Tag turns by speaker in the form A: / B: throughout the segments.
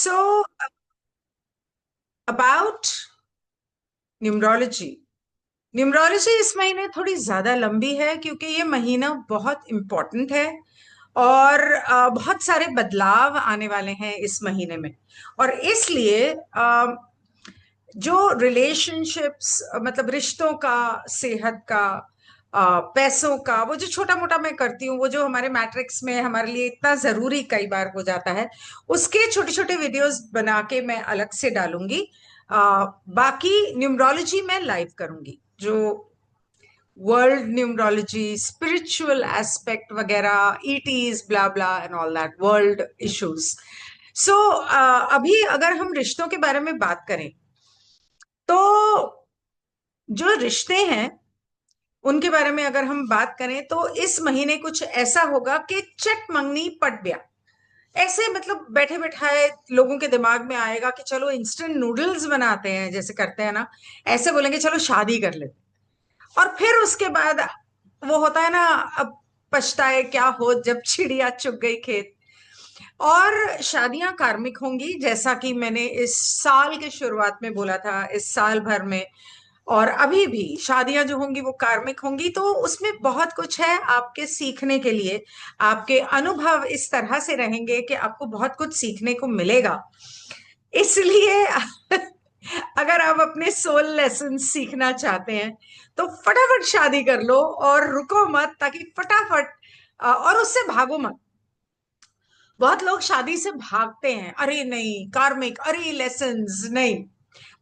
A: So, about numerology. Numerology इस महीने थोड़ी ज्यादा लंबी है क्योंकि ये महीना बहुत इम्पोर्टेंट है। और बहुत सारे बदलाव आने वाले हैं इस महीने में। और इसलिए जो रिलेशनशिप्स, मतलब रिश्तों का, सेहत का, पैसों का, वो जो छोटा मोटा मैं करती हूँ, वो जो हमारे मैट्रिक्स में हमारे लिए इतना जरूरी कई बार हो जाता है, उसके छोटे छोटे वीडियोस बना के मैं अलग से डालूंगी। बाकी न्यूमरोलॉजी मैं लाइव करूंगी, जो वर्ल्ड न्यूमरोलॉजी, स्पिरिचुअल एस्पेक्ट वगैरह, ईटीज, blah blah and all that world issues. So अभी अगर हम रिश्तों के बारे में बात करें, तो जो रिश्ते हैं उनके बारे में अगर हम बात करें, तो इस महीने कुछ ऐसा होगा कि चट मंगनी पट ब्याह। ऐसे मतलब बैठे बैठाए लोगों के दिमाग में आएगा कि चलो इंस्टेंट नूडल्स बनाते हैं, जैसे करते हैं ना, ऐसे बोलेंगे चलो शादी कर लेते। और फिर उसके बाद वो होता है ना, अब पछताए क्या हो जब चिड़िया चुग गई खेत। और शादियां कार्मिक होंगी, जैसा कि मैंने इस साल के शुरुआत में बोला था, इस साल भर में। और अभी भी शादियां जो होंगी वो कार्मिक होंगी, तो उसमें बहुत कुछ है आपके सीखने के लिए। आपके अनुभव इस तरह से रहेंगे कि आपको बहुत कुछ सीखने को मिलेगा। इसलिए अगर आप अपने सोल लेसन सीखना चाहते हैं, तो फटाफट शादी कर लो और रुको मत, ताकि फटाफट और उससे भागो मत। बहुत लोग शादी से भागते हैं, अरे नहीं कार्मिक, अरे लेसन्स नहीं।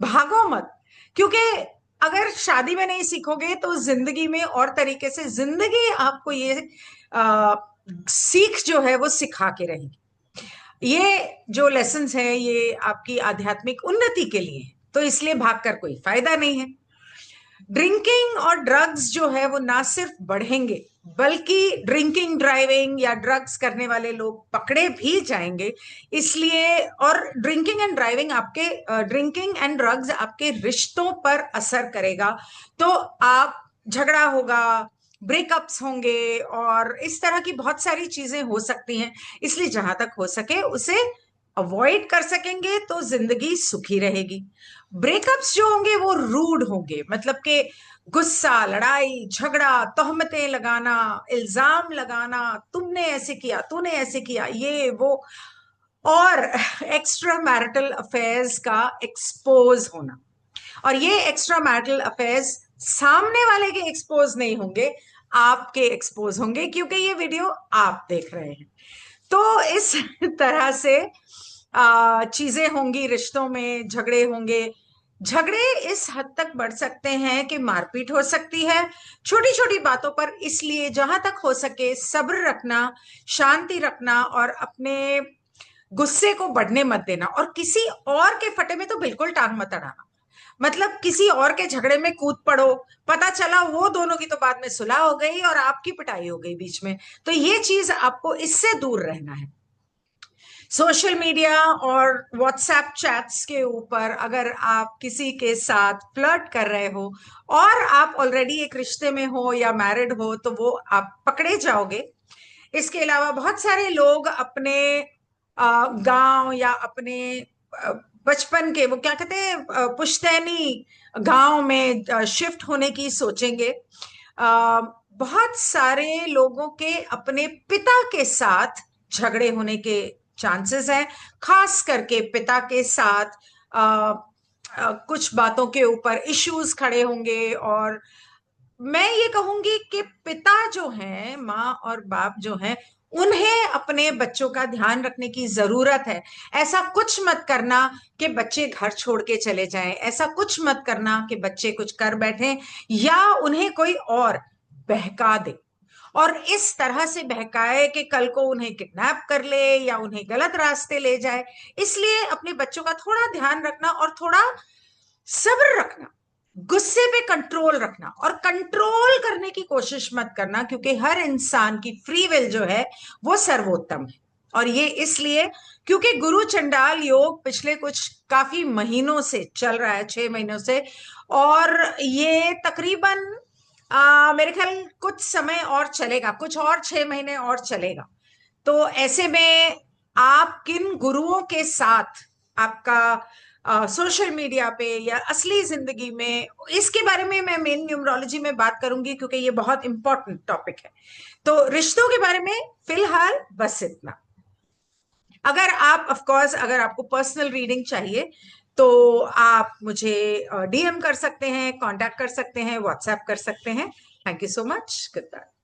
A: भागो मत, क्योंकि अगर शादी में नहीं सीखोगे तो जिंदगी में और तरीके से जिंदगी आपको ये आ, सीख जो है वो सिखा के रहेगी। ये जो लेसन्स हैं ये आपकी आध्यात्मिक उन्नति के लिए है, तो इसलिए भागकर कोई फायदा नहीं है। ड्रिंकिंग और ड्रग्स जो है वो ना सिर्फ बढ़ेंगे, बल्कि ड्रिंकिंग ड्राइविंग या ड्रग्स करने वाले लोग पकड़े भी जाएंगे। इसलिए और ड्रिंकिंग एंड ड्राइविंग आपके ड्रिंकिंग एंड ड्रग्स आपके रिश्तों पर असर करेगा। तो आप झगड़ा होगा, ब्रेकअप्स होंगे, और इस तरह की बहुत सारी चीजें हो सकती हैं। इसलिए जहां तक हो सके उसे अवॉइड कर सकेंगे तो जिंदगी सुखी रहेगी। ब्रेकअप्स जो होंगे वो रूड होंगे, मतलब कि गुस्सा, लड़ाई झगड़ा, तोहमतें लगाना, इल्जाम लगाना, तुमने ऐसे किया, तूने ऐसे किया, ये वो। और एक्स्ट्रा मैरिटल अफेयर्स का एक्सपोज होना। और ये एक्स्ट्रा मैरिटल अफेयर्स सामने वाले के एक्सपोज नहीं होंगे, आपके एक्सपोज होंगे, क्योंकि ये वीडियो आप देख रहे हैं। तो इस तरह से चीजें होंगी, रिश्तों में झगड़े होंगे। झगड़े इस हद तक बढ़ सकते हैं कि मारपीट हो सकती है छोटी छोटी बातों पर। इसलिए जहां तक हो सके सब्र रखना, शांति रखना, और अपने गुस्से को बढ़ने मत देना। और किसी और के फटे में तो बिल्कुल टांग मत अड़ाना। मतलब किसी और के झगड़े में कूद पड़ो, पता चला वो दोनों की तो बाद में सुलह हो गई और आपकी पिटाई हो गई बीच में, तो ये चीज आपको इससे दूर रहना है। सोशल मीडिया और व्हाट्सएप चैट्स के ऊपर अगर आप किसी के साथ फ्लर्ट कर रहे हो और आप ऑलरेडी एक रिश्ते में हो या मैरिड हो, तो वो आप पकड़े जाओगे। इसके अलावा बहुत सारे लोग अपने गांव या अपने अ, बचपन के, वो क्या कहते हैं, पुश्तैनी गांव में शिफ्ट होने की सोचेंगे। बहुत सारे लोगों के अपने पिता के साथ झगड़े होने के चांसेस हैं, खास करके पिता के साथ कुछ बातों के ऊपर इश्यूज खड़े होंगे। और मैं ये कहूंगी कि पिता जो हैं, माँ और बाप जो हैं, उन्हें अपने बच्चों का ध्यान रखने की जरूरत है। ऐसा कुछ मत करना कि बच्चे घर छोड़ के चले जाएं, ऐसा कुछ मत करना कि बच्चे कुछ कर बैठें या उन्हें कोई और बहका दे, और इस तरह से बहकाए कि कल को उन्हें किडनैप कर ले या उन्हें गलत रास्ते ले जाए। इसलिए अपने बच्चों का थोड़ा ध्यान रखना और थोड़ा सब्र रखना, गुस्से पे कंट्रोल रखना, और कंट्रोल करने की कोशिश मत करना, क्योंकि हर इंसान की फ्री विल जो है वो सर्वोत्तम है। और ये इसलिए क्योंकि गुरु चंडाल योग पिछले कुछ काफी महीनों से चल रहा है, 6 महीनों से। और ये तकरीबन मेरे ख्याल कुछ समय और चलेगा, कुछ और 6 महीने और चलेगा। तो ऐसे में आप किन गुरुओं के साथ आपका सोशल मीडिया पे या असली जिंदगी में, इसके बारे में मैं मेन न्यूमरोलॉजी में बात करूंगी क्योंकि ये बहुत इंपॉर्टेंट टॉपिक है। तो रिश्तों के बारे में फिलहाल बस इतना। अगर आप ऑफ कोर्स अगर आपको पर्सनल रीडिंग चाहिए तो आप मुझे डीएम कर सकते हैं, कांटेक्ट कर सकते हैं, व्हाट्सएप कर सकते हैं। Thank you so much. Good bye.